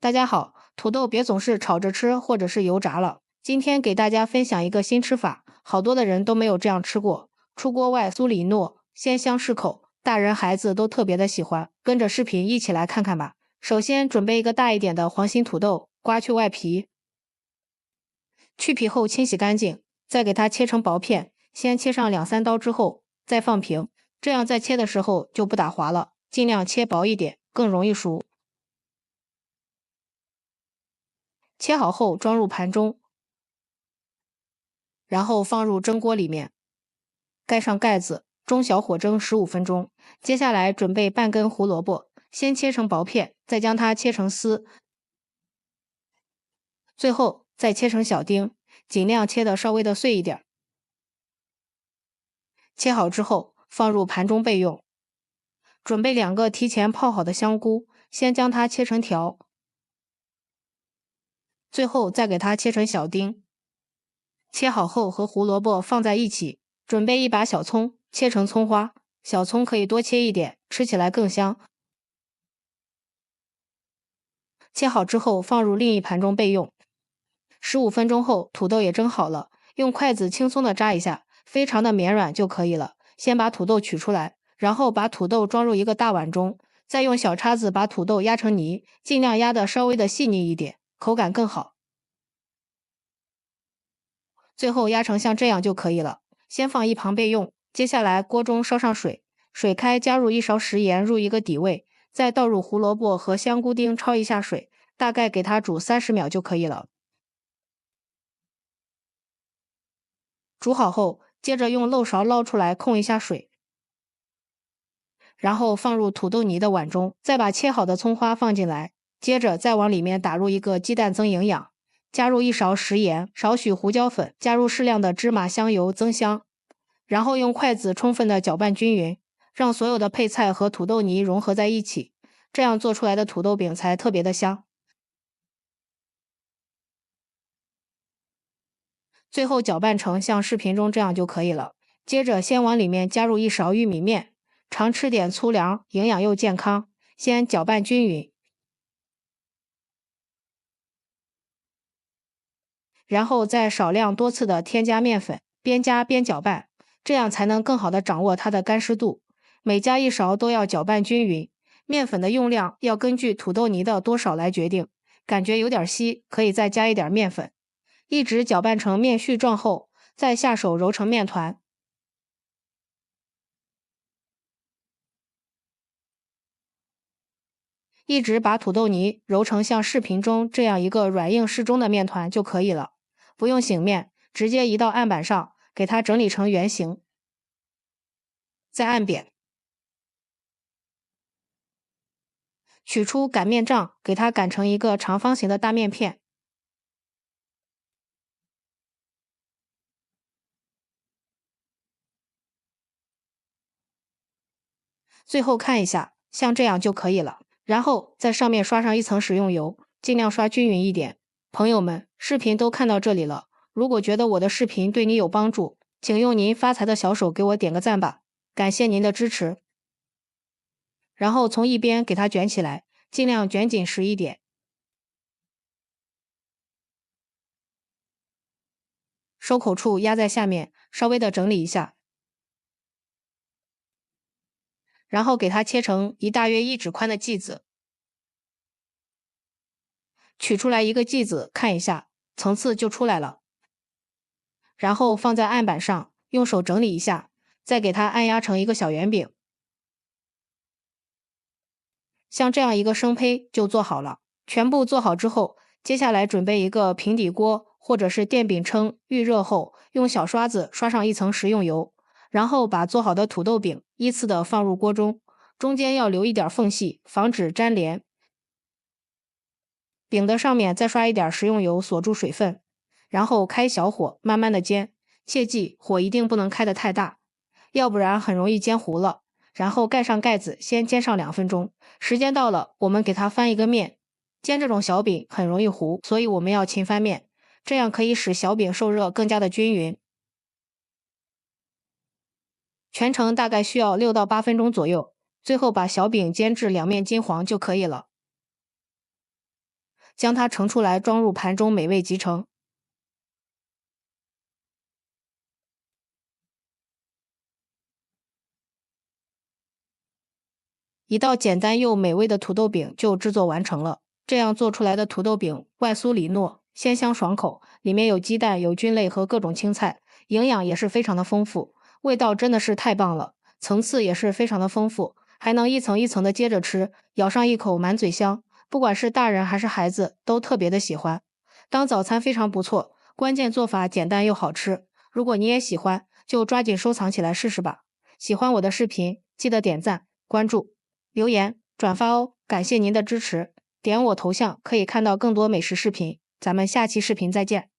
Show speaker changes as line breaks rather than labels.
大家好，土豆别总是炒着吃或者是油炸了。今天给大家分享一个新吃法，好多的人都没有这样吃过。出锅外酥里糯，鲜香适口，大人孩子都特别的喜欢。跟着视频一起来看看吧。首先准备一个大一点的黄心土豆，刮去外皮，去皮后清洗干净，再给它切成薄片，先切上2、3刀之后再放平，这样在切的时候就不打滑了，尽量切薄一点，更容易熟。切好后装入盘中，然后放入蒸锅里面，盖上盖子，中小火蒸15分钟。接下来准备半根胡萝卜，先切成薄片，再将它切成丝，最后再切成小丁，尽量切得稍微的碎一点。切好之后放入盘中备用。准备2个提前泡好的香菇，先将它切成条，最后再给它切成小丁。切好后和胡萝卜放在一起，准备一把小葱，切成葱花，小葱可以多切一点，吃起来更香。切好之后放入另一盘中备用。15分钟后，土豆也蒸好了，用筷子轻松的扎一下，非常的绵软就可以了。先把土豆取出来，然后把土豆装入一个大碗中，再用小叉子把土豆压成泥，尽量压得稍微的细腻一点，口感更好。最后压成像这样就可以了，先放一旁备用。接下来锅中烧上水，水开加入1勺食盐入一个底味，再倒入胡萝卜和香菇丁焯一下水，大概给它煮30秒就可以了。煮好后，接着用漏勺捞出来控一下水，然后放入土豆泥的碗中，再把切好的葱花放进来，接着再往里面打入一个鸡蛋增营养，加入1勺食盐，少许胡椒粉，加入适量的芝麻香油增香，然后用筷子充分的搅拌均匀，让所有的配菜和土豆泥融合在一起，这样做出来的土豆饼才特别的香。最后搅拌成像视频中这样就可以了。接着先往里面加入1勺玉米面，常吃点粗粮，营养又健康。先搅拌均匀，然后再少量多次的添加面粉，边加边搅拌，这样才能更好的掌握它的干湿度。每加1勺都要搅拌均匀，面粉的用量要根据土豆泥的多少来决定。感觉有点稀，可以再加一点面粉。一直搅拌成面絮状后，再下手揉成面团。一直把土豆泥揉成像视频中这样一个软硬适中的面团就可以了，不用醒面，直接移到案板上，给它整理成圆形，再按扁，取出擀面杖，给它擀成一个长方形的大面片。最后看一下，像这样就可以了。然后在上面刷上一层食用油，尽量刷均匀一点。朋友们，视频都看到这里了，如果觉得我的视频对你有帮助，请用您发财的小手给我点个赞吧，感谢您的支持。然后从一边给它卷起来，尽量卷紧实一点，收口处压在下面，稍微的整理一下，然后给它切成大约1指宽的剂子，取出来一个剂子看一下，层次就出来了。然后放在案板上，用手整理一下，再给它按压成一个小圆饼。像这样一个生胚就做好了。全部做好之后，接下来准备一个平底锅或者是电饼铛，预热后用小刷子刷上一层食用油，然后把做好的土豆饼依次的放入锅中，中间要留一点缝隙，防止粘连。饼的上面再刷一点食用油锁住水分，然后开小火慢慢的煎，切记火一定不能开得太大，要不然很容易煎糊了。然后盖上盖子，先煎上2分钟。时间到了，我们给它翻一个面。煎这种小饼很容易糊，所以我们要勤翻面，这样可以使小饼受热更加的均匀。全程大概需要6到8分钟左右，最后把小饼煎至两面金黄就可以了。将它盛出来装入盘中，美味即成。一道简单又美味的土豆饼就制作完成了。这样做出来的土豆饼外酥里糯，鲜香爽口，里面有鸡蛋、有菌类和各种青菜，营养也是非常的丰富，味道真的是太棒了，层次也是非常的丰富，还能一层一层的接着吃，咬上一口满嘴香，不管是大人还是孩子都特别的喜欢。当早餐非常不错，关键做法简单又好吃。如果你也喜欢，就抓紧收藏起来试试吧。喜欢我的视频，记得点赞、关注。留言、转发哦，感谢您的支持。点我头像可以看到更多美食视频，咱们下期视频再见。